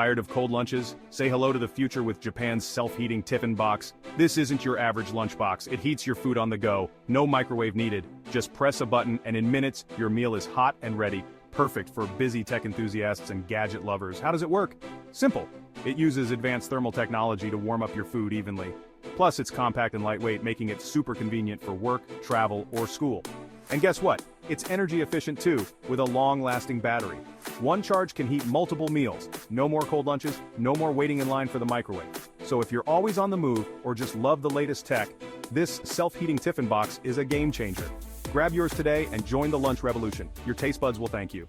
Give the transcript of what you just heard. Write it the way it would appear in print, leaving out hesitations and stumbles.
Tired of cold lunches? Say hello to the future with Japan's self-heating Tiffin box. This isn't your average lunchbox. It heats your food on the go. No microwave needed. Just press a button and in minutes, your meal is hot and ready. Perfect for busy tech enthusiasts and gadget lovers. How does it work? Simple. It uses advanced thermal technology to warm up your food evenly. Plus, it's compact and lightweight, making it super convenient for work, travel, or school. And guess what? It's energy efficient too, with a long-lasting battery. One charge can heat multiple meals. No more cold lunches, no more waiting in line for the microwave. So if you're always on the move, or just love the latest tech, this self-heating Tiffin box is a game changer. Grab yours today and join the lunch revolution. Your taste buds will thank you.